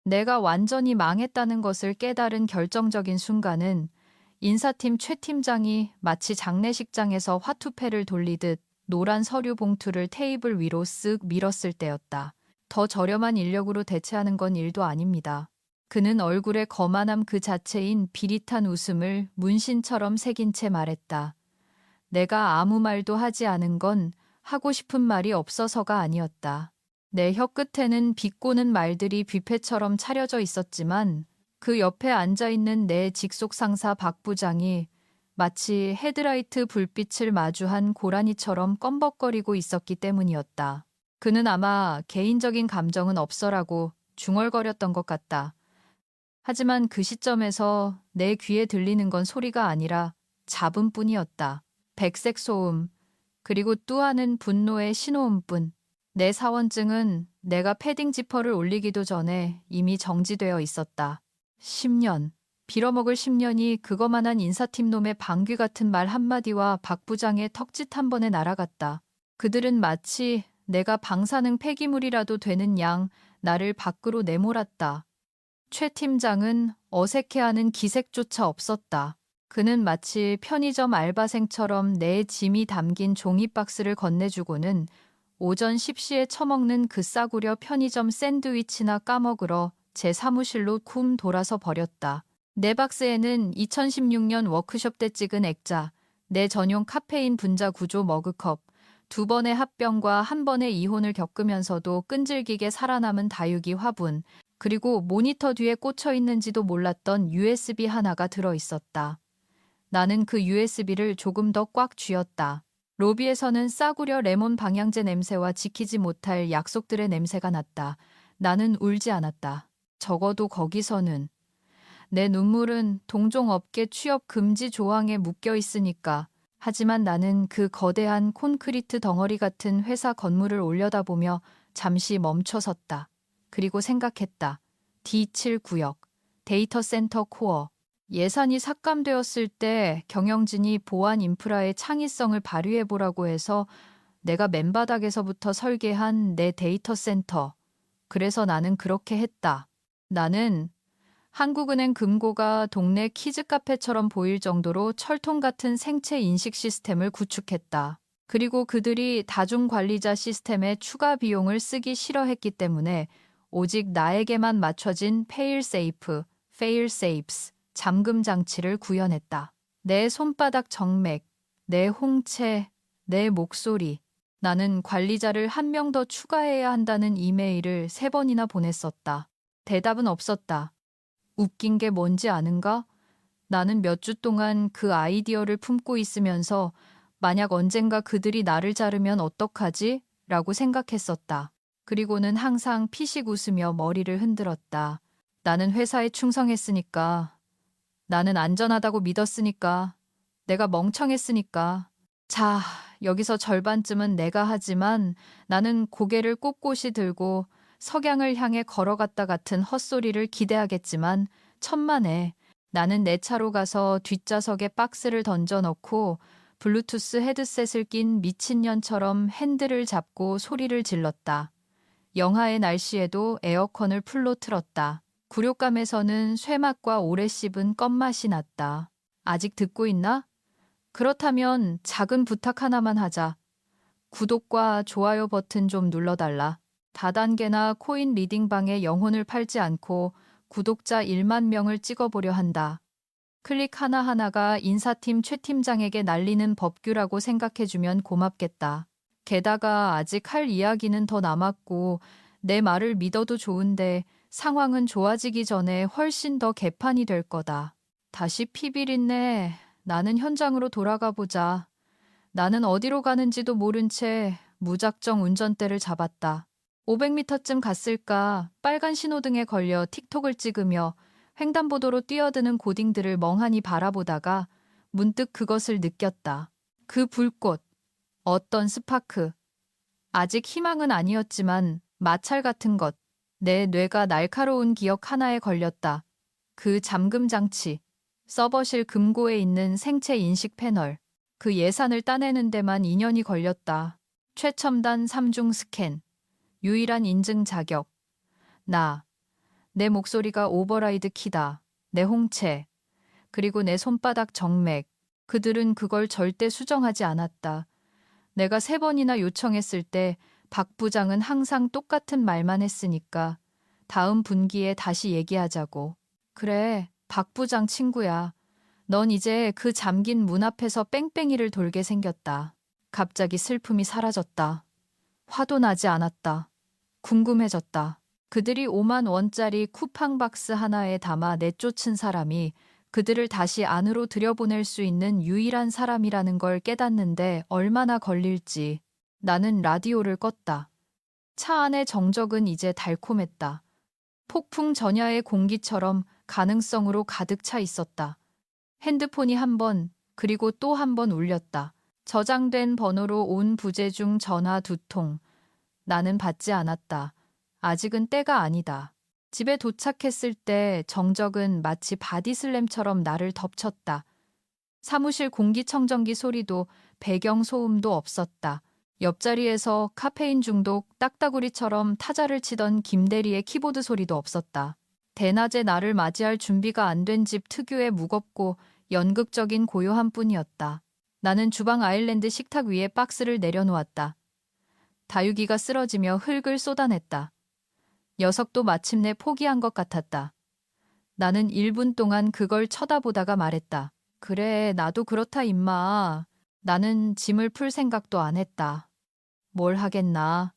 내가 완전히 망했다는 것을 깨달은 결정적인 순간은 인사팀 최 팀장이 마치 장례식장에서 화투패를 돌리듯 노란 서류 봉투를 테이블 위로 쓱 밀었을 때였다. 더 저렴한 인력으로 대체하는 건 일도 아닙니다. 그는 얼굴에 거만함 그 자체인 비릿한 웃음을 문신처럼 새긴 채 말했다. 내가 아무 말도 하지 않은 건 하고 싶은 말이 없어서가 아니었다. 내 혀끝에는 비꼬는 말들이 뷔페처럼 차려져 있었지만 그 옆에 앉아있는 내 직속 상사 박 부장이 마치 헤드라이트 불빛을 마주한 고라니처럼 껌벅거리고 있었기 때문이었다. 그는 아마 개인적인 감정은 없어라고 중얼거렸던 것 같다. 하지만 그 시점에서 내 귀에 들리는 건 소리가 아니라 잡음뿐이었다. 백색 소음, 그리고 또 하는 분노의 신호음뿐. 내 사원증은 내가 패딩 지퍼를 올리기도 전에 이미 정지되어 있었다. 10년. 빌어먹을 10년이 그거만한 인사팀 놈의 방귀 같은 말 한마디와 박 부장의 턱짓 한 번에 날아갔다. 그들은 마치 내가 방사능 폐기물이라도 되는 양 나를 밖으로 내몰았다. 최 팀장은 어색해하는 기색조차 없었다. 그는 마치 편의점 알바생처럼 내 짐이 담긴 종이박스를 건네주고는 오전 10시에 처먹는 그 싸구려 편의점 샌드위치나 까먹으러 제 사무실로 쿰 돌아서 버렸다. 내 박스에는 2016년 워크숍 때 찍은 액자, 내 전용 카페인 분자 구조 머그컵, 2번의 합병과 1번의 이혼을 겪으면서도 끈질기게 살아남은 다육이 화분, 그리고 모니터 뒤에 꽂혀 있는지도 몰랐던 USB 하나가 들어 있었다. 나는 그 USB를 조금 더 꽉 쥐었다. 로비에서는 싸구려 레몬 방향제 냄새와 지키지 못할 약속들의 냄새가 났다. 나는 울지 않았다. 적어도 거기서는. 내 눈물은 동종업계 취업 금지 조항에 묶여 있으니까. 하지만 나는 그 거대한 콘크리트 덩어리 같은 회사 건물을 올려다보며 잠시 멈춰섰다. 그리고 생각했다. D7 구역, 데이터 센터 코어. 예산이 삭감되었을 때 경영진이 보안 인프라의 창의성을 발휘해보라고 해서 내가 맨바닥에서부터 설계한 내 데이터 센터. 그래서 나는 그렇게 했다. 나는 한국은행 금고가 동네 키즈 카페처럼 보일 정도로 철통 같은 생체 인식 시스템을 구축했다. 그리고 그들이 다중관리자 시스템에 추가 비용을 쓰기 싫어했기 때문에 오직 나에게만 맞춰진 페일세이프, 페일세이프스, 잠금 장치를 구현했다. 내 손바닥 정맥, 내 홍채, 내 목소리. 나는 관리자를 한 명 더 추가해야 한다는 이메일을 3번이나 보냈었다. 대답은 없었다. 웃긴 게 뭔지 아는가? 나는 몇 주 동안 그 아이디어를 품고 있으면서 만약 언젠가 그들이 나를 자르면 어떡하지? 라고 생각했었다. 그리고는 항상 피식 웃으며 머리를 흔들었다. 나는 회사에 충성했으니까. 나는 안전하다고 믿었으니까. 내가 멍청했으니까. 자, 여기서 절반쯤은 내가 하지만 나는 고개를 꼿꼿이 들고 석양을 향해 걸어갔다 같은 헛소리를 기대하겠지만 천만에 나는 내 차로 가서 뒷좌석에 박스를 던져놓고 블루투스 헤드셋을 낀 미친년처럼 핸들을 잡고 소리를 질렀다. 영하의 날씨에도 에어컨을 풀로 틀었다. 굴욕감에서는 쇠맛과 오래 씹은 껌맛이 났다. 아직 듣고 있나? 그렇다면 작은 부탁 하나만 하자. 구독과 좋아요 버튼 좀 눌러달라. 다단계나 코인 리딩방에 영혼을 팔지 않고 구독자 1만 명을 찍어보려 한다. 클릭 하나하나가 인사팀 최 팀장에게 날리는 법규라고 생각해주면 고맙겠다. 게다가 아직 할 이야기는 더 남았고 내 말을 믿어도 좋은데 상황은 좋아지기 전에 훨씬 더 개판이 될 거다. 다시 피비린내. 나는 현장으로 돌아가 보자. 나는 어디로 가는지도 모른 채 무작정 운전대를 잡았다. 500m쯤 갔을까 빨간 신호등에 걸려 틱톡을 찍으며 횡단보도로 뛰어드는 고딩들을 멍하니 바라보다가 문득 그것을 느꼈다. 그 불꽃, 어떤 스파크. 아직 희망은 아니었지만 마찰 같은 것. 내 뇌가 날카로운 기억 하나에 걸렸다. 그 잠금 장치, 서버실 금고에 있는 생체 인식 패널. 그 예산을 따내는 데만 2년이 걸렸다. 최첨단 3중 스캔. 유일한 인증 자격. 나 내 목소리가 오버라이드 키다. 내 홍채. 그리고 내 손바닥 정맥. 그들은 그걸 절대 수정하지 않았다. 내가 3번이나 요청했을 때 박 부장은 항상 똑같은 말만 했으니까 다음 분기에 다시 얘기하자고. 그래, 박 부장 친구야. 넌 이제 그 잠긴 문 앞에서 뺑뺑이를 돌게 생겼다. 갑자기 슬픔이 사라졌다. 화도 나지 않았다. 궁금해졌다. 그들이 5만 원짜리 쿠팡 박스 하나에 담아 내쫓은 사람이 그들을 다시 안으로 들여보낼 수 있는 유일한 사람이라는 걸 깨닫는데 얼마나 걸릴지. 나는 라디오를 껐다. 차 안의 정적은 이제 달콤했다. 폭풍 전야의 공기처럼 가능성으로 가득 차 있었다. 핸드폰이 한 번, 그리고 또 한 번 울렸다. 저장된 번호로 온 부재중 전화 2통. 나는 받지 않았다. 아직은 때가 아니다. 집에 도착했을 때 정적은 마치 바디슬램처럼 나를 덮쳤다. 사무실 공기청정기 소리도 배경 소음도 없었다. 옆자리에서 카페인 중독 딱따구리처럼 타자를 치던 김대리의 키보드 소리도 없었다. 대낮에 나를 맞이할 준비가 안 된 집 특유의 무겁고 연극적인 고요함 뿐이었다. 나는 주방 아일랜드 식탁 위에 박스를 내려놓았다. 다육이가 쓰러지며 흙을 쏟아냈다. 녀석도 마침내 포기한 것 같았다. 나는 1분 동안 그걸 쳐다보다가 말했다. 그래, 나도 그렇다 임마. 나는 짐을 풀 생각도 안 했다. 뭘 하겠나.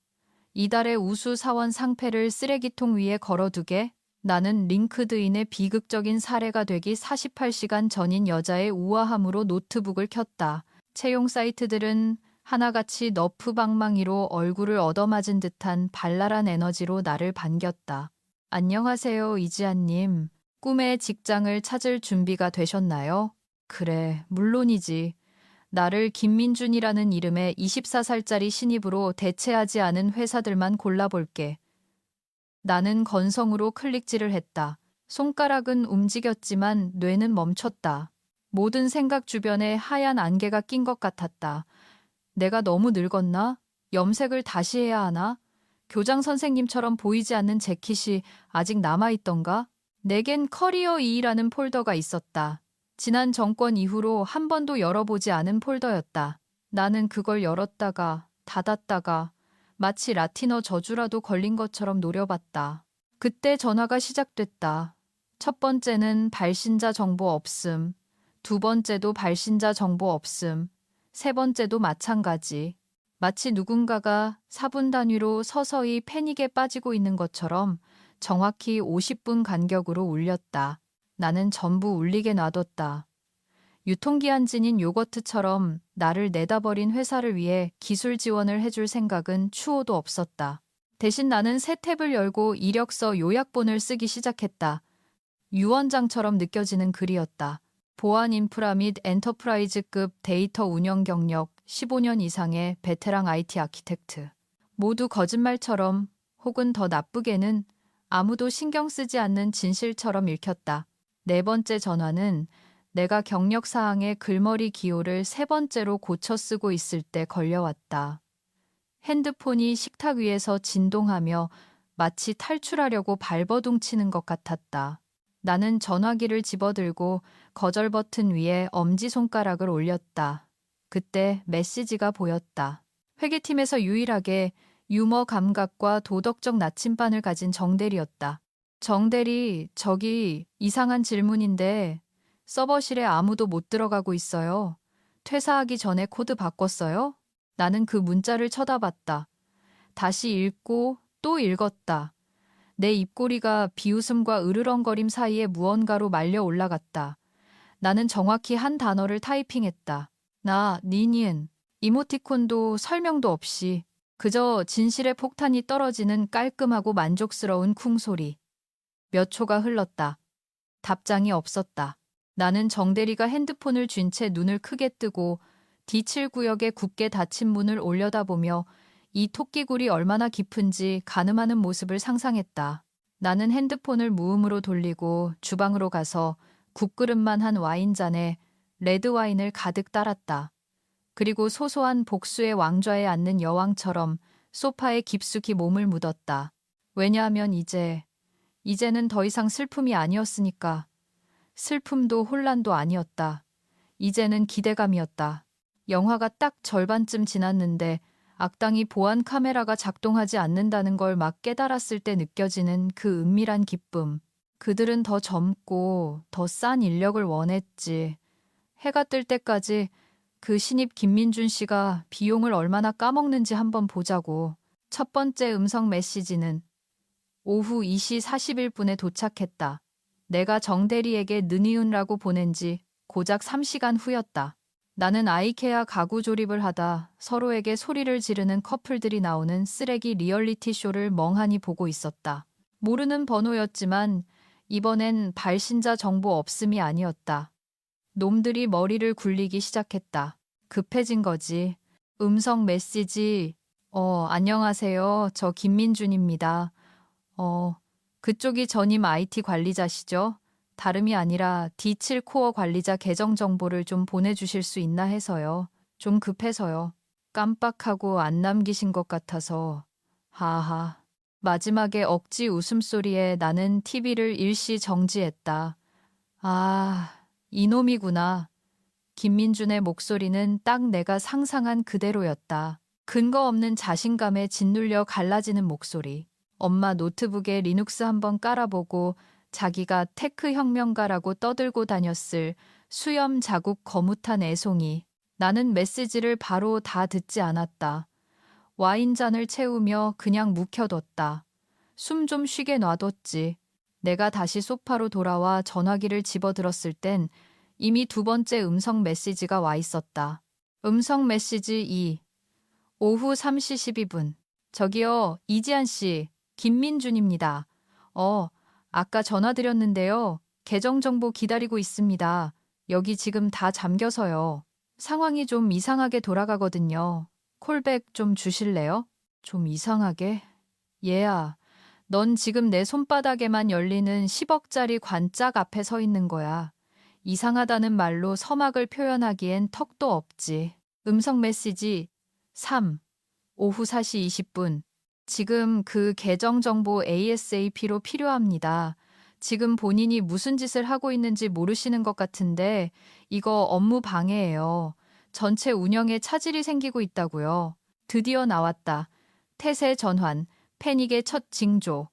이달의 우수 사원 상패를 쓰레기통 위에 걸어두게? 나는 링크드인의 비극적인 사례가 되기 48시간 전인 여자의 우아함으로 노트북을 켰다. 채용 사이트들은 하나같이 너프 방망이로 얼굴을 얻어맞은 듯한 발랄한 에너지로 나를 반겼다. 안녕하세요, 이지아님. 꿈의 직장을 찾을 준비가 되셨나요? 그래, 물론이지. 나를 김민준이라는 이름의 24살짜리 신입으로 대체하지 않은 회사들만 골라볼게. 나는 건성으로 클릭질을 했다. 손가락은 움직였지만 뇌는 멈췄다. 모든 생각 주변에 하얀 안개가 낀 것 같았다. 내가 너무 늙었나? 염색을 다시 해야 하나? 교장 선생님처럼 보이지 않는 재킷이 아직 남아있던가? 내겐 커리어 2라는 폴더가 있었다. 지난 정권 이후로 한 번도 열어보지 않은 폴더였다. 나는 그걸 열었다가 닫았다가 마치 라틴어 저주라도 걸린 것처럼 노려봤다. 그때 전화가 시작됐다. 첫 번째는 발신자 정보 없음. 두 번째도 발신자 정보 없음. 세 번째도 마찬가지. 마치 누군가가 4분 단위로 서서히 패닉에 빠지고 있는 것처럼 정확히 50분 간격으로 울렸다. 나는 전부 울리게 놔뒀다. 유통기한 지닌 요거트처럼 나를 내다버린 회사를 위해 기술 지원을 해줄 생각은 추호도 없었다. 대신 나는 새 탭을 열고 이력서 요약본을 쓰기 시작했다. 유언장처럼 느껴지는 글이었다. 보안 인프라 및 엔터프라이즈급 데이터 운영 경력 15년 이상의 베테랑 IT 아키텍트. 모두 거짓말처럼 혹은 더 나쁘게는 아무도 신경 쓰지 않는 진실처럼 읽혔다. 4번째 전화는 내가 경력 사항의 글머리 기호를 3번째로 고쳐 쓰고 있을 때 걸려왔다. 핸드폰이 식탁 위에서 진동하며 마치 탈출하려고 발버둥치는 것 같았다. 나는 전화기를 집어들고 거절 버튼 위에 엄지손가락을 올렸다. 그때 메시지가 보였다. 회계팀에서 유일하게 유머 감각과 도덕적 나침반을 가진 정대리였다. 정대리, 저기 이상한 질문인데 서버실에 아무도 못 들어가고 있어요. 퇴사하기 전에 코드 바꿨어요? 나는 그 문자를 쳐다봤다. 다시 읽고 또 읽었다. 내 입꼬리가 비웃음과 으르렁거림 사이에 무언가로 말려 올라갔다. 나는 정확히 한 단어를 타이핑했다. 니니은. 이모티콘도 설명도 없이 그저 진실의 폭탄이 떨어지는 깔끔하고 만족스러운 쿵소리. 몇 초가 흘렀다. 답장이 없었다. 나는 정대리가 핸드폰을 쥔 채 눈을 크게 뜨고 D7구역에 굳게 닫힌 문을 올려다보며 이 토끼굴이 얼마나 깊은지 가늠하는 모습을 상상했다. 나는 핸드폰을 무음으로 돌리고 주방으로 가서 국그릇만 한 와인잔에 레드와인을 가득 따랐다. 그리고 소소한 복수의 왕좌에 앉는 여왕처럼 소파에 깊숙이 몸을 묻었다. 왜냐하면 이제 이제는 더 이상 슬픔이 아니었으니까. 슬픔도 혼란도 아니었다. 이제는 기대감이었다. 영화가 딱 절반쯤 지났는데 악당이 보안 카메라가 작동하지 않는다는 걸 막 깨달았을 때 느껴지는 그 은밀한 기쁨. 그들은 더 젊고 더 싼 인력을 원했지. 해가 뜰 때까지 그 신입 김민준 씨가 비용을 얼마나 까먹는지 한번 보자고. 첫 번째 음성 메시지는 오후 2시 41분에 도착했다. 내가 정 대리에게 느니은라고 보낸 지 고작 3시간 후였다. 나는 아이케아 가구 조립을 하다 서로에게 소리를 지르는 커플들이 나오는 쓰레기 리얼리티 쇼를 멍하니 보고 있었다. 모르는 번호였지만 이번엔 발신자 정보 없음이 아니었다. 놈들이 머리를 굴리기 시작했다. 급해진 거지. 음성 메시지. 안녕하세요. 저 김민준입니다. 그쪽이 전임 IT 관리자시죠? 다름이 아니라 D7 코어 관리자 계정 정보를 좀 보내주실 수 있나 해서요. 좀 급해서요. 깜빡하고 안 남기신 것 같아서. 하하. 마지막에 억지 웃음소리에 나는 TV를 일시 정지했다. 아, 이놈이구나. 김민준의 목소리는 딱 내가 상상한 그대로였다. 근거 없는 자신감에 짓눌려 갈라지는 목소리. 엄마 노트북에 리눅스 한번 깔아보고 자기가 테크 혁명가라고 떠들고 다녔을 수염 자국 거뭇한 애송이. 나는 메시지를 바로 다 듣지 않았다. 와인잔을 채우며 그냥 묵혀뒀다. 숨 좀 쉬게 놔뒀지. 내가 다시 소파로 돌아와 전화기를 집어들었을 땐 이미 두 번째 음성 메시지가 와 있었다. 음성 메시지 2. 오후 3시 12분. 저기요, 이지한 씨, 김민준입니다. 아까 전화 드렸는데요. 계정 정보 기다리고 있습니다. 여기 지금 다 잠겨서요. 상황이 좀 이상하게 돌아가거든요. 콜백 좀 주실래요? 좀 이상하게? 얘야, 넌 지금 내 손바닥에만 열리는 10억짜리 관짝 앞에 서 있는 거야. 이상하다는 말로 서막을 표현하기엔 턱도 없지. 음성 메시지 3. 오후 4시 20분. 지금 그 계정 정보 ASAP로 필요합니다. 지금 본인이 무슨 짓을 하고 있는지 모르시는 것 같은데 이거 업무 방해예요. 전체 운영에 차질이 생기고 있다고요. 드디어 나왔다. 태세 전환, 패닉의 첫 징조.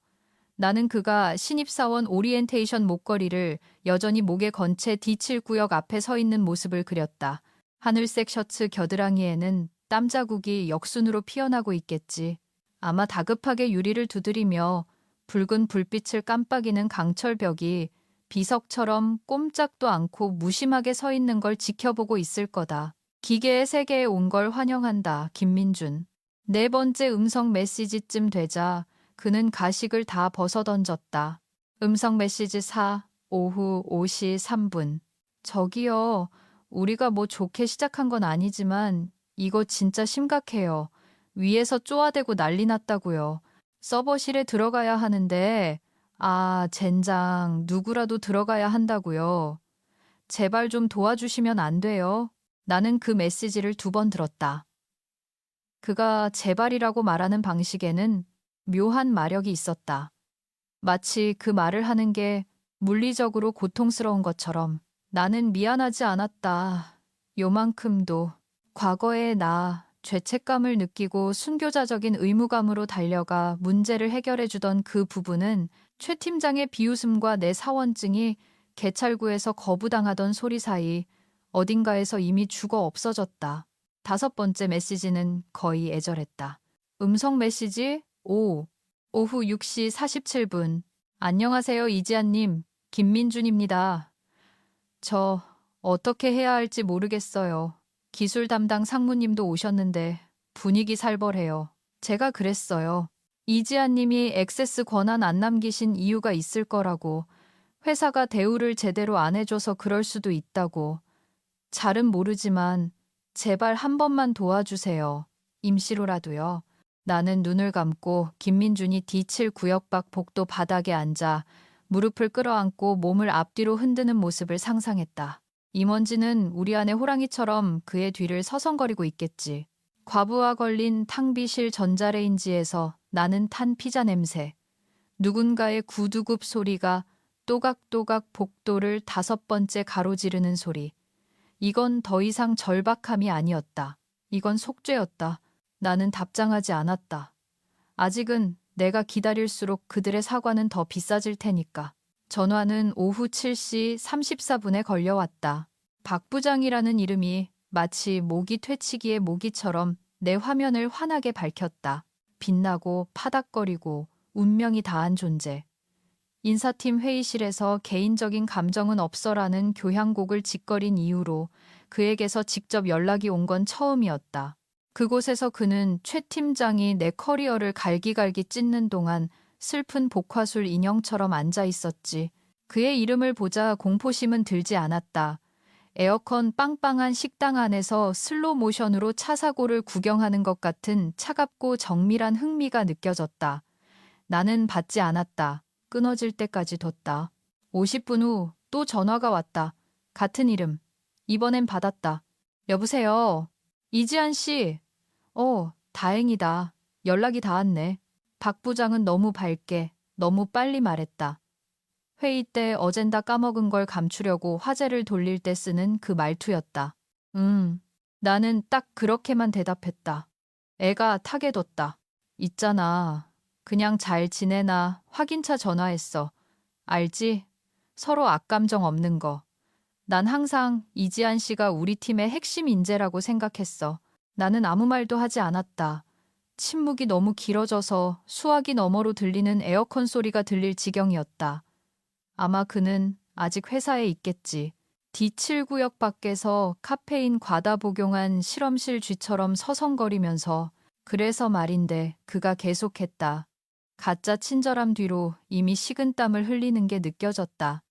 나는 그가 신입사원 오리엔테이션 목걸이를 여전히 목에 건 채 D7 구역 앞에 서 있는 모습을 그렸다. 하늘색 셔츠 겨드랑이에는 땀 자국이 역순으로 피어나고 있겠지. 아마 다급하게 유리를 두드리며 붉은 불빛을 깜빡이는 강철벽이 비석처럼 꼼짝도 않고 무심하게 서 있는 걸 지켜보고 있을 거다. 기계의 세계에 온 걸 환영한다, 김민준. 네 번째 음성 메시지쯤 되자 그는 가식을 다 벗어던졌다. 음성 메시지 4, 오후 5시 3분. 저기요, 우리가 뭐 좋게 시작한 건 아니지만 이거 진짜 심각해요. 위에서 쪼아대고 난리 났다고요. 서버실에 들어가야 하는데, 젠장, 누구라도 들어가야 한다고요. 제발 좀 도와주시면 안 돼요. 나는 그 메시지를 2번 들었다. 그가 제발이라고 말하는 방식에는 묘한 마력이 있었다. 마치 그 말을 하는 게 물리적으로 고통스러운 것처럼. 나는 미안하지 않았다. 요만큼도. 과거의 나, 죄책감을 느끼고 순교자적인 의무감으로 달려가 문제를 해결해 주던 그 부분은 최 팀장의 비웃음과 내 사원증이 개찰구에서 거부당하던 소리 사이 어딘가에서 이미 죽어 없어졌다. 5번째 메시지는 거의 애절했다. 음성 메시지 5. 오후 6시 47분. 안녕하세요, 이지아님. 김민준입니다. 저 어떻게 해야 할지 모르겠어요. 기술 담당 상무님도 오셨는데 분위기 살벌해요. 제가 그랬어요. 이지아님이 액세스 권한 안 남기신 이유가 있을 거라고. 회사가 대우를 제대로 안 해줘서 그럴 수도 있다고. 잘은 모르지만 제발 한 번만 도와주세요. 임시로라도요. 나는 눈을 감고 김민준이 D7 구역 밖 복도 바닥에 앉아 무릎을 끌어안고 몸을 앞뒤로 흔드는 모습을 상상했다. 임원진은 우리 안의 호랑이처럼 그의 뒤를 서성거리고 있겠지. 과부하 걸린 탕비실 전자레인지에서 나는 탄 피자 냄새. 누군가의 구두굽 소리가 또각또각 복도를 5번째 가로지르는 소리. 이건 더 이상 절박함이 아니었다. 이건 속죄였다. 나는 답장하지 않았다. 아직은 내가 기다릴수록 그들의 사과는 더 비싸질 테니까. 전화는 오후 7시 34분에 걸려왔다. 박 부장이라는 이름이 마치 모기 퇴치기의 모기처럼 내 화면을 환하게 밝혔다. 빛나고 파닥거리고 운명이 다한 존재. 인사팀 회의실에서 개인적인 감정은 없어라는 교향곡을 짓거린 이후로 그에게서 직접 연락이 온 건 처음이었다. 그곳에서 그는 최 팀장이 내 커리어를 갈기갈기 찢는 동안 슬픈 복화술 인형처럼 앉아 있었지. 그의 이름을 보자 공포심은 들지 않았다. 에어컨 빵빵한 식당 안에서 슬로 모션으로 차 사고를 구경하는 것 같은 차갑고 정밀한 흥미가 느껴졌다. 나는 받지 않았다. 끊어질 때까지 뒀다. 50분 후 또 전화가 왔다. 같은 이름. 이번엔 받았다. 여보세요. 이지한 씨. 다행이다. 연락이 닿았네. 박 부장은 너무 밝게, 너무 빨리 말했다. 회의 때 어젠다 까먹은 걸 감추려고 화제를 돌릴 때 쓰는 그 말투였다. 나는 딱 그렇게만 대답했다. 애가 타게 뒀다. 있잖아. 그냥 잘 지내나 확인차 전화했어. 알지? 서로 악감정 없는 거. 난 항상 이지한 씨가 우리 팀의 핵심 인재라고 생각했어. 나는 아무 말도 하지 않았다. 침묵이 너무 길어져서 수화기 너머로 들리는 에어컨 소리가 들릴 지경이었다. 아마 그는 아직 회사에 있겠지. D7구역 밖에서 카페인 과다 복용한 실험실 쥐처럼 서성거리면서 그래서 말인데 그가 계속했다. 가짜 친절함 뒤로 이미 식은땀을 흘리는 게 느껴졌다.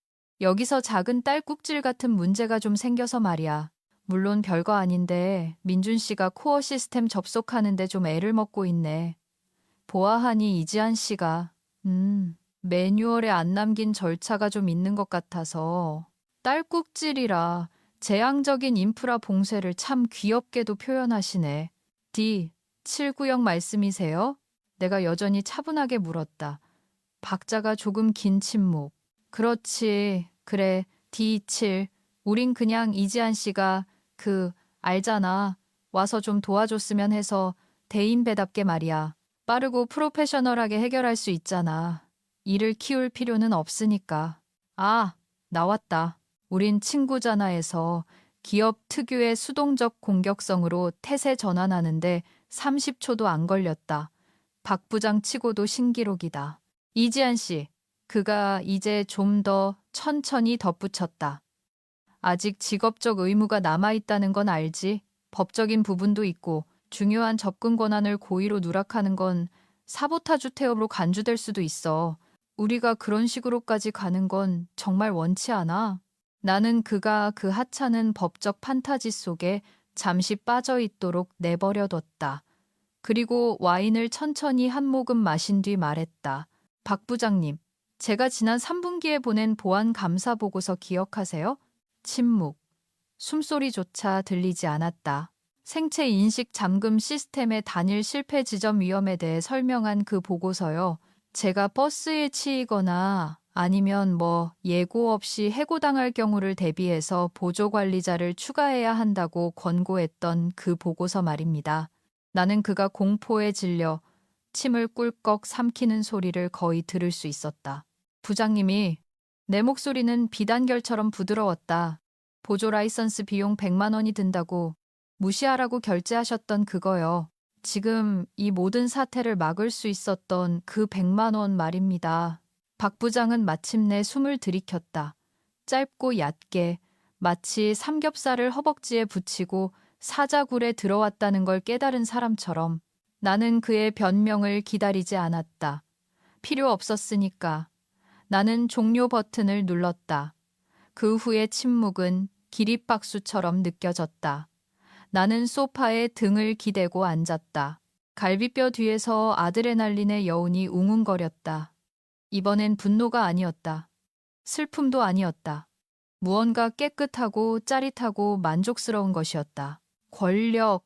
여기서 작은 딸꾹질 같은 문제가 좀 생겨서 말이야. 물론 별거 아닌데 민준 씨가 코어 시스템 접속하는데 좀 애를 먹고 있네. 보아하니 이지한 씨가 매뉴얼에 안 남긴 절차가 좀 있는 것 같아서 딸꾹질이라 재앙적인 인프라 봉쇄를 참 귀엽게도 표현하시네. D7구역 말씀이세요? 내가 여전히 차분하게 물었다. 박자가 조금 긴 침묵. 그렇지. 그래. D7. 우린 그냥 이지한 씨가 알잖아. 와서 좀 도와줬으면 해서 대인배답게 말이야. 빠르고 프로페셔널하게 해결할 수 있잖아. 일을 키울 필요는 없으니까. 아, 나왔다. 우린 친구잖아에서 기업 특유의 수동적 공격성으로 태세 전환하는데 30초도 안 걸렸다. 박 부장 치고도 신기록이다. 이지한 씨, 그가 이제 좀 더 천천히 덧붙였다. 아직 직업적 의무가 남아있다는 건 알지? 법적인 부분도 있고 중요한 접근 권한을 고의로 누락하는 건 사보타주 태업으로 간주될 수도 있어. 우리가 그런 식으로까지 가는 건 정말 원치 않아. 나는 그가 그 하찮은 법적 판타지 속에 잠시 빠져있도록 내버려뒀다. 그리고 와인을 천천히 한 모금 마신 뒤 말했다. 박 부장님, 제가 지난 3분기에 보낸 보안 감사 보고서 기억하세요? 침묵. 숨소리조차 들리지 않았다. 생체 인식 잠금 시스템의 단일 실패 지점 위험에 대해 설명한 그 보고서요. 제가 버스에 치이거나 아니면 예고 없이 해고당할 경우를 대비해서 보조관리자를 추가해야 한다고 권고했던 그 보고서 말입니다. 나는 그가 공포에 질려 침을 꿀꺽 삼키는 소리를 거의 들을 수 있었다. 부장님이 내 목소리는 비단결처럼 부드러웠다. 보조 라이선스 비용 100만 원이 든다고 무시하라고 결제하셨던 그거요. 지금 이 모든 사태를 막을 수 있었던 그 100만 원 말입니다. 박 부장은 마침내 숨을 들이켰다. 짧고 얕게 마치 삼겹살을 허벅지에 붙이고 사자굴에 들어왔다는 걸 깨달은 사람처럼 나는 그의 변명을 기다리지 않았다. 필요 없었으니까. 나는 종료 버튼을 눌렀다. 그 후의 침묵은 기립박수처럼 느껴졌다. 나는 소파에 등을 기대고 앉았다. 갈비뼈 뒤에서 아드레날린의 여운이 웅웅거렸다. 이번엔 분노가 아니었다. 슬픔도 아니었다. 무언가 깨끗하고 짜릿하고 만족스러운 것이었다. 권력,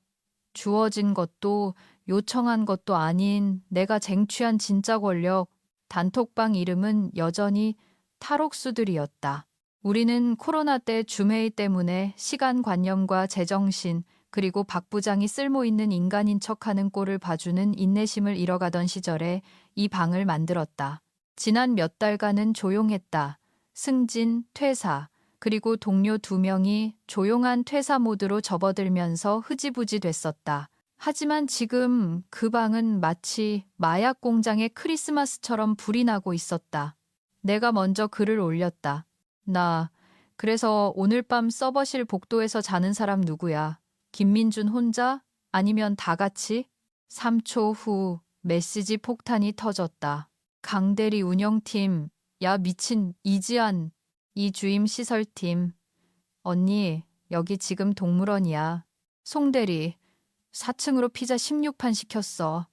주어진 것도 요청한 것도 아닌 내가 쟁취한 진짜 권력, 단톡방 이름은 여전히 탈옥수들이었다. 우리는 코로나 때 줌회의 때문에 시간관념과 제정신 그리고 박 부장이 쓸모있는 인간인 척하는 꼴을 봐주는 인내심을 잃어가던 시절에 이 방을 만들었다. 지난 몇 달간은 조용했다. 승진, 퇴사, 그리고 동료 2명이 조용한 퇴사 모드로 접어들면서 흐지부지 됐었다. 하지만 지금 그 방은 마치 마약 공장의 크리스마스처럼 불이 나고 있었다. 내가 먼저 글을 올렸다. 그래서 오늘 밤 서버실 복도에서 자는 사람 누구야? 김민준 혼자? 아니면 다 같이? 3초 후 메시지 폭탄이 터졌다. 강대리 운영팀, 야 미친 이지안, 이주임 시설팀. 언니, 여기 지금 동물원이야. 송대리, 4층으로 피자 16판 시켰어.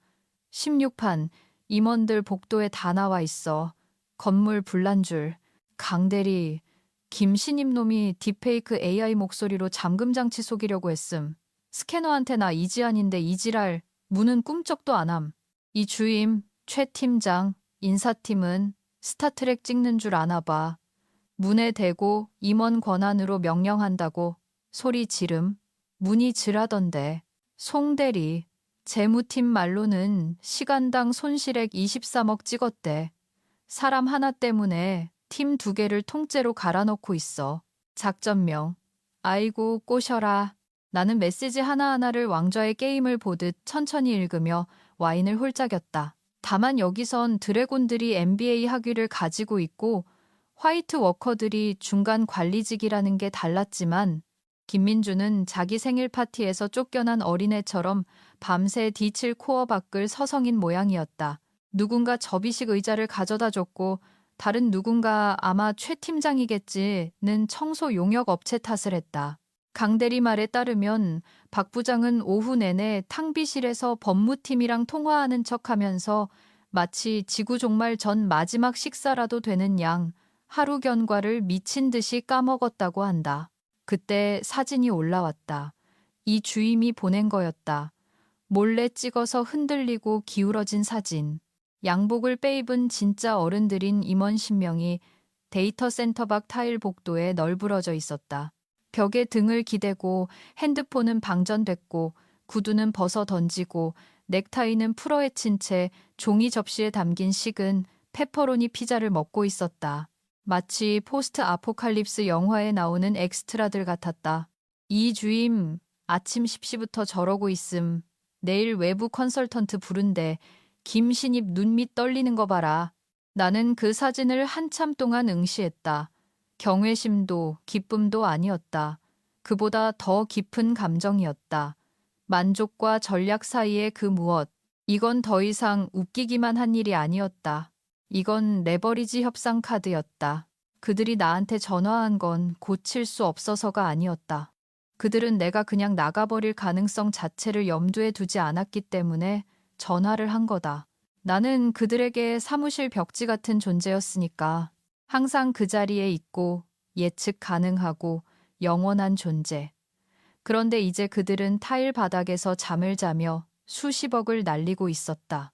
16판, 임원들 복도에 다 나와 있어. 건물 불난 줄. 강대리, 김신임 놈이 딥페이크 AI 목소리로 잠금장치 속이려고 했음. 스캐너한테 나 이지안인데 이지랄, 문은 꿈쩍도 안 함. 이 주임, 최 팀장, 인사팀은 스타트랙 찍는 줄 아나 봐. 문에 대고 임원 권한으로 명령한다고 소리 지름. 문이 지라던데. 송대리, 재무팀 말로는 시간당 손실액 23억 찍었대. 사람 하나 때문에 팀 2개를 통째로 갈아넣고 있어. 작전명. 아이고 꼬셔라. 나는 메시지 하나하나를 왕좌의 게임을 보듯 천천히 읽으며 와인을 홀짝였다. 다만 여기선 드래곤들이 MBA 학위를 가지고 있고 화이트 워커들이 중간 관리직이라는 게 달랐지만 김민주는 자기 생일 파티에서 쫓겨난 어린애처럼 밤새 D7 코어 밖을 서성인 모양이었다. 누군가 접이식 의자를 가져다 줬고 다른 누군가 아마 최 팀장이겠지는 청소 용역 업체 탓을 했다. 강대리 말에 따르면 박 부장은 오후 내내 탕비실에서 법무팀이랑 통화하는 척하면서 마치 지구 종말 전 마지막 식사라도 되는 양 하루 견과를 미친 듯이 까먹었다고 한다. 그때 사진이 올라왔다. 이 주임이 보낸 거였다. 몰래 찍어서 흔들리고 기울어진 사진. 양복을 빼입은 진짜 어른들인 임원 신명이 데이터 센터 밖 타일 복도에 널브러져 있었다. 벽에 등을 기대고 핸드폰은 방전됐고 구두는 벗어 던지고 넥타이는 풀어헤친 채 종이 접시에 담긴 식은 페퍼로니 피자를 먹고 있었다. 마치 포스트 아포칼립스 영화에 나오는 엑스트라들 같았다. 이 주임, 아침 10시부터 저러고 있음. 내일 외부 컨설턴트 부른데 김신입 눈밑 떨리는 거 봐라. 나는 그 사진을 한참 동안 응시했다. 경외심도 기쁨도 아니었다. 그보다 더 깊은 감정이었다. 만족과 전략 사이의 그 무엇. 이건 더 이상 웃기기만 한 일이 아니었다. 이건 레버리지 협상 카드였다. 그들이 나한테 전화한 건 고칠 수 없어서가 아니었다. 그들은 내가 그냥 나가버릴 가능성 자체를 염두에 두지 않았기 때문에 전화를 한 거다. 나는 그들에게 사무실 벽지 같은 존재였으니까. 항상 그 자리에 있고 예측 가능하고 영원한 존재. 그런데 이제 그들은 타일 바닥에서 잠을 자며 수십억을 날리고 있었다.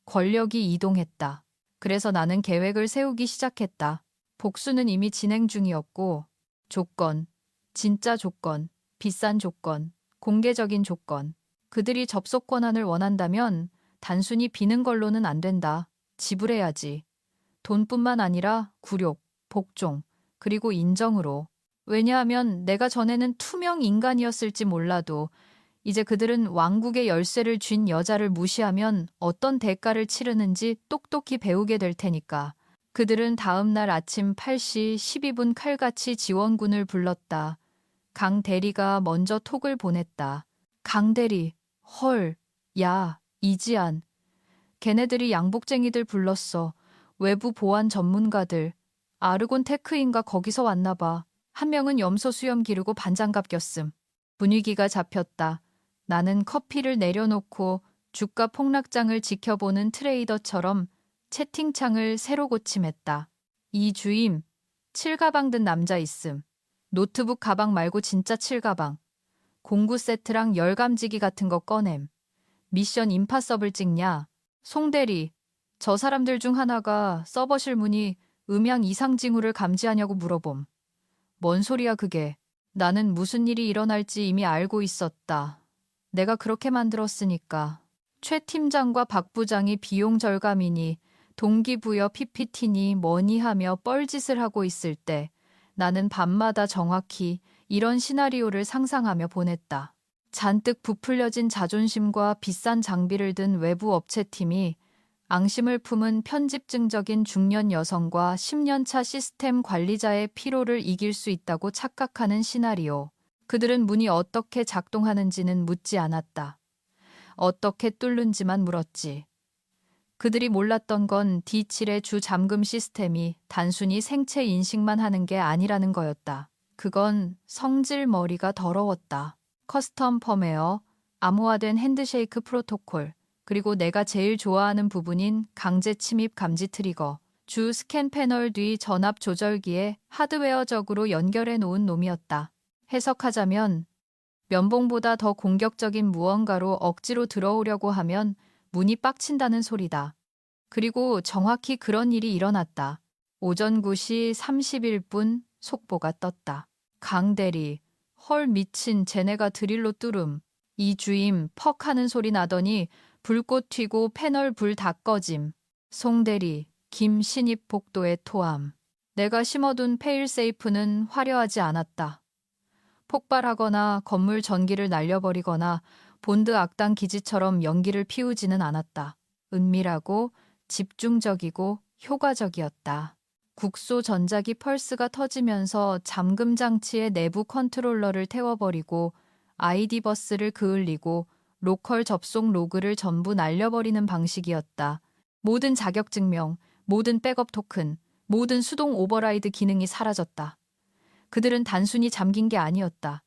권력이 이동했다. 그래서 나는 계획을 세우기 시작했다. 복수는 이미 진행 중이었고 조건, 진짜 조건, 비싼 조건, 공개적인 조건. 그들이 접속 권한을 원한다면 단순히 비는 걸로는 안 된다. 지불해야지. 돈뿐만 아니라 굴욕, 복종, 그리고 인정으로. 왜냐하면 내가 전에는 투명 인간이었을지 몰라도 이제 그들은 왕국의 열쇠를 쥔 여자를 무시하면 어떤 대가를 치르는지 똑똑히 배우게 될 테니까. 그들은 다음 날 아침 8시 12분 칼같이 지원군을 불렀다. 강 대리가 먼저 톡을 보냈다. 강 대리, 헐, 야, 이지안. 걔네들이 양복쟁이들 불렀어. 외부 보안 전문가들. 아르곤 테크인가 거기서 왔나 봐. 한 명은 염소 수염 기르고 반장갑 꼈음. 분위기가 잡혔다. 나는 커피를 내려놓고 주가 폭락장을 지켜보는 트레이더처럼 채팅창을 새로 고침했다. 이 주임, 칠가방 든 남자 있음. 노트북 가방 말고 진짜 칠가방. 공구 세트랑 열감지기 같은 거 꺼냄. 미션 임파서블 찍냐? 송대리, 저 사람들 중 하나가 서버실 문이 음향 이상 징후를 감지하냐고 물어봄. 뭔 소리야 그게. 나는 무슨 일이 일어날지 이미 알고 있었다. 내가 그렇게 만들었으니까. 최 팀장과 박 부장이 비용 절감이니 동기부여 PPT니 뭐니 하며 뻘짓을 하고 있을 때 나는 밤마다 정확히 이런 시나리오를 상상하며 보냈다. 잔뜩 부풀려진 자존심과 비싼 장비를 든 외부 업체팀이 앙심을 품은 편집증적인 중년 여성과 10년차 시스템 관리자의 피로를 이길 수 있다고 착각하는 시나리오. 그들은 문이 어떻게 작동하는지는 묻지 않았다. 어떻게 뚫는지만 물었지. 그들이 몰랐던 건 D7의 주 잠금 시스템이 단순히 생체 인식만 하는 게 아니라는 거였다. 그건 성질 머리가 더러웠다. 커스텀 펌웨어, 암호화된 핸드쉐이크 프로토콜, 그리고 내가 제일 좋아하는 부분인 강제 침입 감지 트리거, 주 스캔 패널 뒤 전압 조절기에 하드웨어적으로 연결해 놓은 놈이었다. 해석하자면 면봉보다 더 공격적인 무언가로 억지로 들어오려고 하면 문이 빡친다는 소리다. 그리고 정확히 그런 일이 일어났다. 오전 9시 31분 속보가 떴다. 강 대리, 헐 미친 쟤네가 드릴로 뚫음. 이 주임 퍽 하는 소리 나더니 불꽃 튀고 패널 불 다 꺼짐. 송 대리, 김신입 복도에 토함. 내가 심어둔 페일세이프는 화려하지 않았다. 폭발하거나 건물 전기를 날려버리거나 본드 악당 기지처럼 연기를 피우지는 않았다. 은밀하고 집중적이고 효과적이었다. 국소 전자기 펄스가 터지면서 잠금 장치의 내부 컨트롤러를 태워버리고 아이디 버스를 그을리고 로컬 접속 로그를 전부 날려버리는 방식이었다. 모든 자격증명, 모든 백업 토큰, 모든 수동 오버라이드 기능이 사라졌다. 그들은 단순히 잠긴 게 아니었다.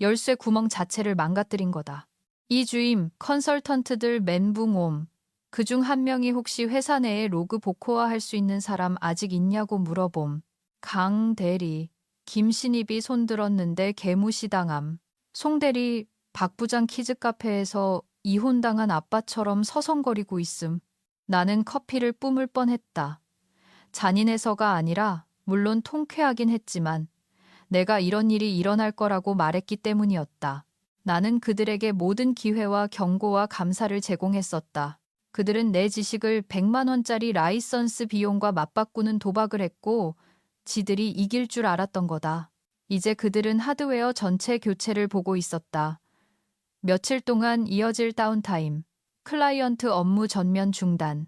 열쇠 구멍 자체를 망가뜨린 거다. 이 주임, 컨설턴트들 멘붕 옴. 그중 한 명이 혹시 회사 내에 로그 복호화할 수 있는 사람 아직 있냐고 물어봄. 강 대리, 김신입이 손들었는데 개무시당함. 송 대리, 박 부장 키즈카페에서 이혼당한 아빠처럼 서성거리고 있음. 나는 커피를 뿜을 뻔했다. 잔인해서가 아니라 물론 통쾌하긴 했지만 내가 이런 일이 일어날 거라고 말했기 때문이었다. 나는 그들에게 모든 기회와 경고와 감사를 제공했었다. 그들은 내 지식을 100만 원짜리 라이선스 비용과 맞바꾸는 도박을 했고 지들이 이길 줄 알았던 거다. 이제 그들은 하드웨어 전체 교체를 보고 있었다. 며칠 동안 이어질 다운타임, 클라이언트 업무 전면 중단,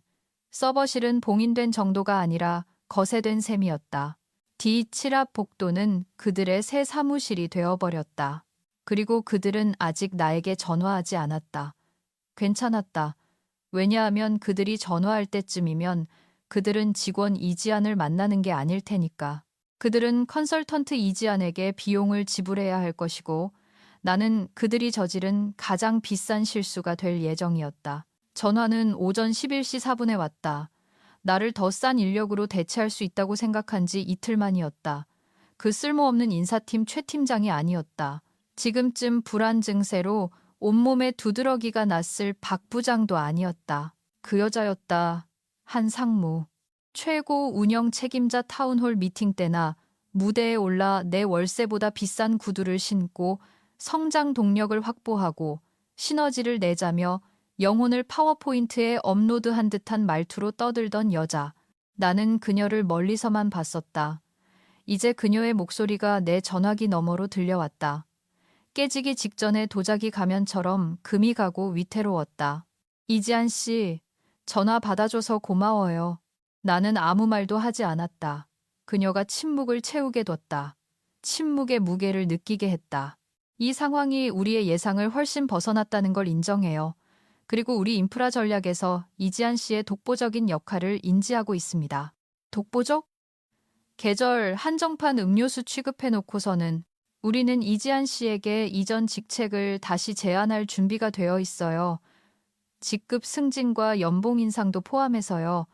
서버실은 봉인된 정도가 아니라 거세된 셈이었다. D7앞 복도는 그들의 새 사무실이 되어버렸다. 그리고 그들은 아직 나에게 전화하지 않았다. 괜찮았다. 왜냐하면 그들이 전화할 때쯤이면 그들은 직원 이지안을 만나는 게 아닐 테니까. 그들은 컨설턴트 이지안에게 비용을 지불해야 할 것이고 나는 그들이 저지른 가장 비싼 실수가 될 예정이었다. 전화는 오전 11시 4분에 왔다. 나를 더 싼 인력으로 대체할 수 있다고 생각한 지 이틀 만이었다. 그 쓸모없는 인사팀 최 팀장이 아니었다. 지금쯤 불안 증세로 온몸에 두드러기가 났을 박 부장도 아니었다. 그 여자였다. 한상무. 최고 운영 책임자 타운홀 미팅 때나 무대에 올라 내 월세보다 비싼 구두를 신고 성장 동력을 확보하고 시너지를 내자며 영혼을 파워포인트에 업로드한 듯한 말투로 떠들던 여자. 나는 그녀를 멀리서만 봤었다. 이제 그녀의 목소리가 내 전화기 너머로 들려왔다. 깨지기 직전에 도자기 가면처럼 금이 가고 위태로웠다. 이지안 씨, 전화 받아줘서 고마워요. 나는 아무 말도 하지 않았다. 그녀가 침묵을 채우게 뒀다. 침묵의 무게를 느끼게 했다. 이 상황이 우리의 예상을 훨씬 벗어났다는 걸 인정해요. 그리고 우리 인프라 전략에서 이지안 씨의 독보적인 역할을 인지하고 있습니다. 독보적? 계절 한정판 음료수 취급해놓고서는 우리는 이지안 씨에게 이전 직책을 다시 제안할 준비가 되어 있어요. 직급 승진과 연봉 인상도 포함해서요.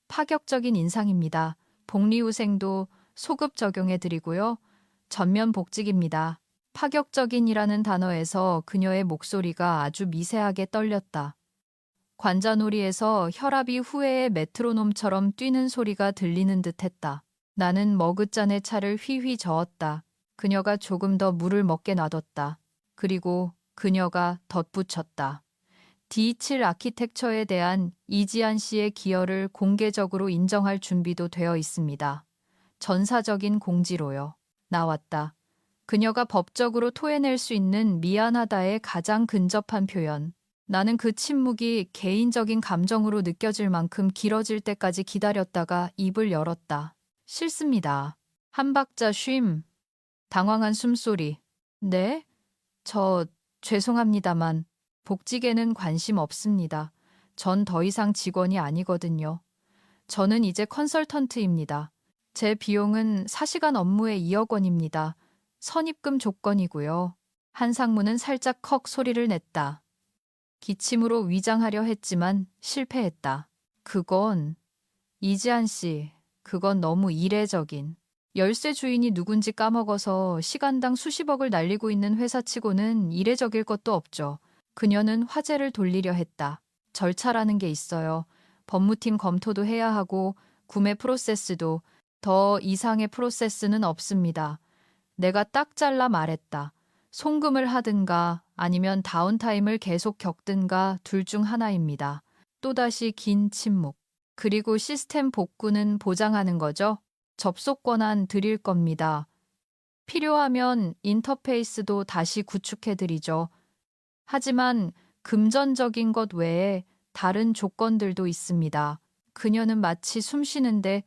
파격적인 인상입니다. 복리후생도 소급 적용해드리고요. 전면 복직입니다. 파격적인이라는 단어에서 그녀의 목소리가 아주 미세하게 떨렸다. 관자놀이에서 혈압이 후회의 메트로놈처럼 뛰는 소리가 들리는 듯했다. 나는 머그잔에 차를 휘휘 저었다. 그녀가 조금 더 물을 먹게 놔뒀다. 그리고 그녀가 덧붙였다. D7 아키텍처에 대한 이지한 씨의 기여를 공개적으로 인정할 준비도 되어 있습니다. 전사적인 공지로요. 나왔다. 그녀가 법적으로 토해낼 수 있는 미안하다의 가장 근접한 표현. 나는 그 침묵이 개인적인 감정으로 느껴질 만큼 길어질 때까지 기다렸다가 입을 열었다. 싫습니다. 한 박자 쉼. 당황한 숨소리. 네? 죄송합니다만 복직에는 관심 없습니다. 전 더 이상 직원이 아니거든요. 저는 이제 컨설턴트입니다. 제 비용은 4시간 업무에 2억 원입니다. 선입금 조건이고요. 한상무는 살짝 컥 소리를 냈다. 기침으로 위장하려 했지만 실패했다. 그건 이지한 씨, 그건 너무 이례적인. 열쇠 주인이 누군지 까먹어서 시간당 수십억을 날리고 있는 회사치고는 이례적일 것도 없죠. 그녀는 화제를 돌리려 했다. 절차라는 게 있어요. 법무팀 검토도 해야 하고 구매 프로세스도. 더 이상의 프로세스는 없습니다. 내가 딱 잘라 말했다. 송금을 하든가 아니면 다운타임을 계속 겪든가 둘 중 하나입니다. 또다시 긴 침묵. 그리고 시스템 복구는 보장하는 거죠? 접속 권한 드릴 겁니다. 필요하면 인터페이스도 다시 구축해드리죠. 하지만 금전적인 것 외에 다른 조건들도 있습니다. 그녀는 마치 숨 쉬는데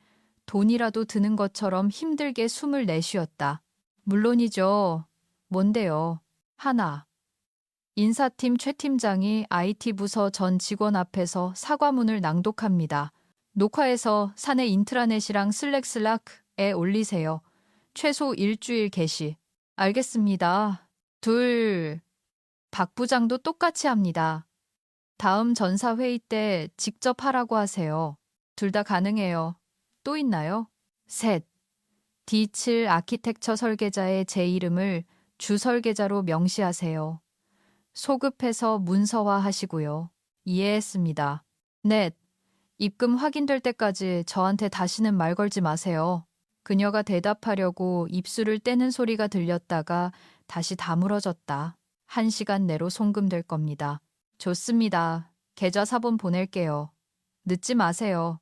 돈이라도 드는 것처럼 힘들게 숨을 내쉬었다. 물론이죠. 뭔데요? 하나. 인사팀 최 팀장이 IT 부서 전 직원 앞에서 사과문을 낭독합니다. 녹화해서 사내 인트라넷이랑 슬랙에 올리세요. 최소 일주일 게시. 알겠습니다. 둘. 박 부장도 똑같이 합니다. 다음 전사회의 때 직접 하라고 하세요. 둘 다 가능해요. 또 있나요? 셋. D7 아키텍처 설계자의 제 이름을 주설계자로 명시하세요. 소급해서 문서화하시고요. 이해했습니다. 넷. 입금 확인될 때까지 저한테 다시는 말 걸지 마세요. 그녀가 대답하려고 입술을 떼는 소리가 들렸다가 다시 다물어졌다. 1시간 내로 송금될 겁니다. 좋습니다. 계좌 사본 보낼게요. 늦지 마세요.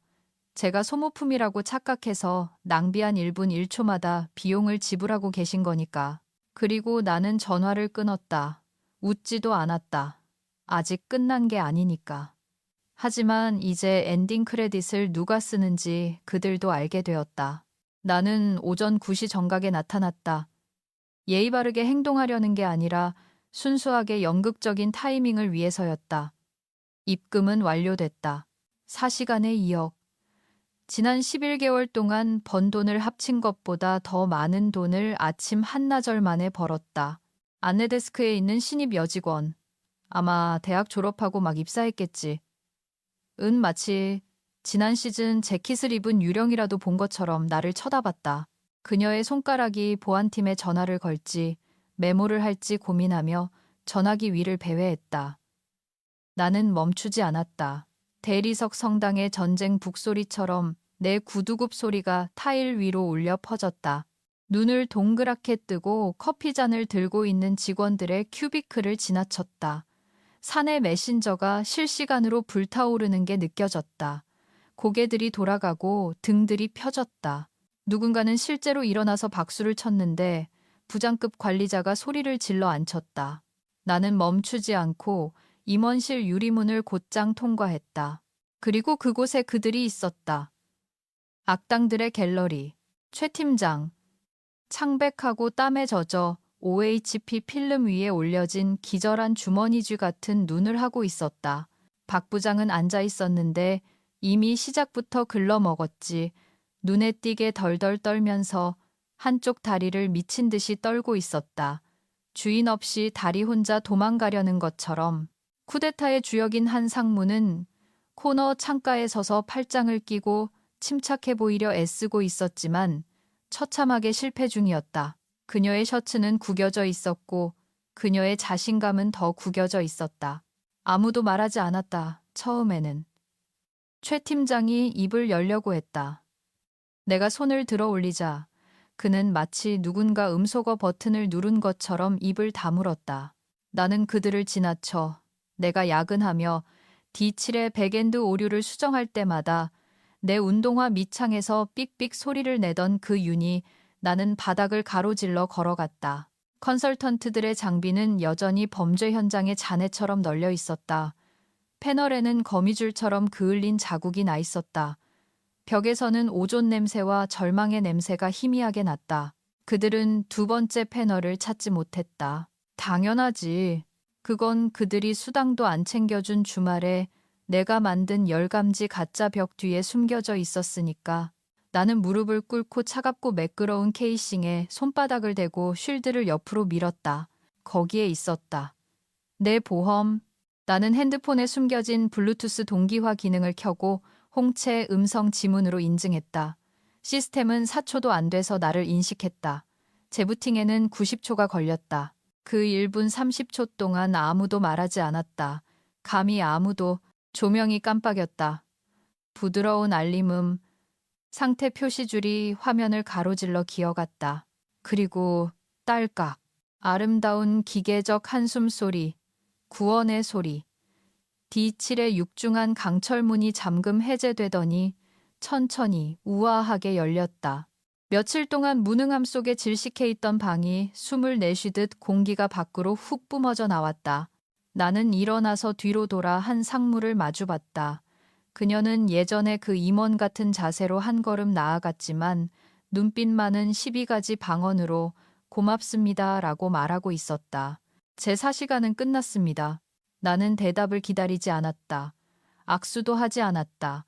제가 소모품이라고 착각해서 낭비한 1분 1초마다 비용을 지불하고 계신 거니까. 그리고 나는 전화를 끊었다. 웃지도 않았다. 아직 끝난 게 아니니까. 하지만 이제 엔딩 크레딧을 누가 쓰는지 그들도 알게 되었다. 나는 오전 9시 정각에 나타났다. 예의 바르게 행동하려는 게 아니라 순수하게 연극적인 타이밍을 위해서였다. 입금은 완료됐다. 4시간에 2억. 지난 11개월 동안 번 돈을 합친 것보다 더 많은 돈을 아침 한나절 만에 벌었다. 안내데스크에 있는 신입 여직원. 아마 대학 졸업하고 막 입사했겠지. 마치 지난 시즌 재킷을 입은 유령이라도 본 것처럼 나를 쳐다봤다. 그녀의 손가락이 보안팀에 전화를 걸지 메모를 할지 고민하며 전화기 위를 배회했다. 나는 멈추지 않았다. 대리석 성당의 전쟁 북소리처럼 내 구두굽 소리가 타일 위로 울려 퍼졌다. 눈을 동그랗게 뜨고 커피잔을 들고 있는 직원들의 큐비클을 지나쳤다. 사내 메신저가 실시간으로 불타오르는 게 느껴졌다. 고개들이 돌아가고 등들이 펴졌다. 누군가는 실제로 일어나서 박수를 쳤는데 부장급 관리자가 소리를 질러 앉혔다. 나는 멈추지 않고 임원실 유리문을 곧장 통과했다. 그리고 그곳에 그들이 있었다. 악당들의 갤러리, 최 팀장, 창백하고 땀에 젖어 OHP 필름 위에 올려진 기절한 주머니쥐 같은 눈을 하고 있었다. 박 부장은 앉아 있었는데 이미 시작부터 글러먹었지. 눈에 띄게 덜덜 떨면서 한쪽 다리를 미친 듯이 떨고 있었다. 주인 없이 다리 혼자 도망가려는 것처럼. 쿠데타의 주역인 한 상무는 코너 창가에 서서 팔짱을 끼고 침착해 보이려 애쓰고 있었지만 처참하게 실패 중이었다. 그녀의 셔츠는 구겨져 있었고 그녀의 자신감은 더 구겨져 있었다. 아무도 말하지 않았다. 처음에는. 최 팀장이 입을 열려고 했다. 내가 손을 들어 올리자 그는 마치 누군가 음소거 버튼을 누른 것처럼 입을 다물었다. 나는 그들을 지나쳐 내가 야근하며 D7의 백엔드 오류를 수정할 때마다 내 운동화 밑창에서 삑삑 소리를 내던 그 윤이 나는 바닥을 가로질러 걸어갔다. 컨설턴트들의 장비는 여전히 범죄 현장의 잔해처럼 널려 있었다. 패널에는 거미줄처럼 그을린 자국이 나 있었다. 벽에서는 오존 냄새와 절망의 냄새가 희미하게 났다. 그들은 두 번째 패널을 찾지 못했다. 당연하지. 그건 그들이 수당도 안 챙겨준 주말에 내가 만든 열감지 가짜 벽 뒤에 숨겨져 있었으니까. 나는 무릎을 꿇고 차갑고 매끄러운 케이싱에 손바닥을 대고 쉴드를 옆으로 밀었다. 거기에 있었다. 내 보험. 나는 핸드폰에 숨겨진 블루투스 동기화 기능을 켜고 홍채 음성 지문으로 인증했다. 시스템은 4초도 안 돼서 나를 인식했다. 재부팅에는 90초가 걸렸다. 그 1분 30초 동안 아무도 말하지 않았다. 감히 아무도. 조명이 깜빡였다. 부드러운 알림음, 상태 표시줄이 화면을 가로질러 기어갔다. 그리고 딸깍, 아름다운 기계적 한숨 소리, 구원의 소리. D7의 육중한 강철문이 잠금 해제되더니 천천히 우아하게 열렸다. 며칠 동안 무능함 속에 질식해 있던 방이 숨을 내쉬듯 공기가 밖으로 훅 뿜어져 나왔다. 나는 일어나서 뒤로 돌아 한 상무를 마주봤다. 그녀는 예전에 그 임원 같은 자세로 한 걸음 나아갔지만 눈빛만은 12가지 방언으로 고맙습니다라고 말하고 있었다. 제 사시간은 끝났습니다. 나는 대답을 기다리지 않았다. 악수도 하지 않았다.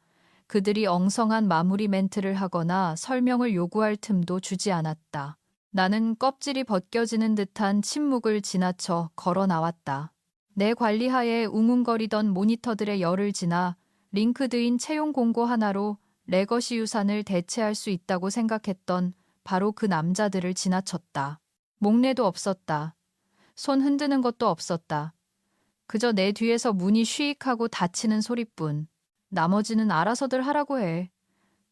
그들이 엉성한 마무리 멘트를 하거나 설명을 요구할 틈도 주지 않았다. 나는 껍질이 벗겨지는 듯한 침묵을 지나쳐 걸어 나왔다. 내 관리하에 웅웅거리던 모니터들의 열을 지나 링크드인 채용 공고 하나로 레거시 유산을 대체할 수 있다고 생각했던 바로 그 남자들을 지나쳤다. 목례도 없었다. 손 흔드는 것도 없었다. 그저 내 뒤에서 문이 쉬익하고 닫히는 소리뿐. 나머지는 알아서들 하라고 해.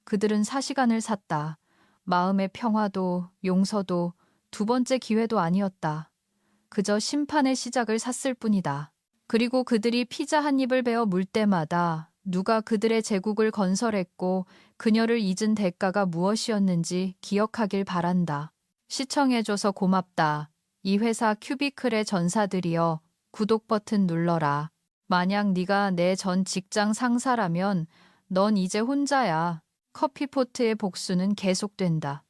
그들은 사시간을 샀다. 마음의 평화도 용서도 두 번째 기회도 아니었다. 그저 심판의 시작을 샀을 뿐이다. 그리고 그들이 피자 한 입을 베어 물 때마다 누가 그들의 제국을 건설했고 그녀를 잊은 대가가 무엇이었는지 기억하길 바란다. 시청해줘서 고맙다. 이 회사 큐비클의 전사들이여 구독 버튼 눌러라. 만약 네가 내 전 직장 상사라면 넌 이제 혼자야. 커피포트의 복수는 계속된다.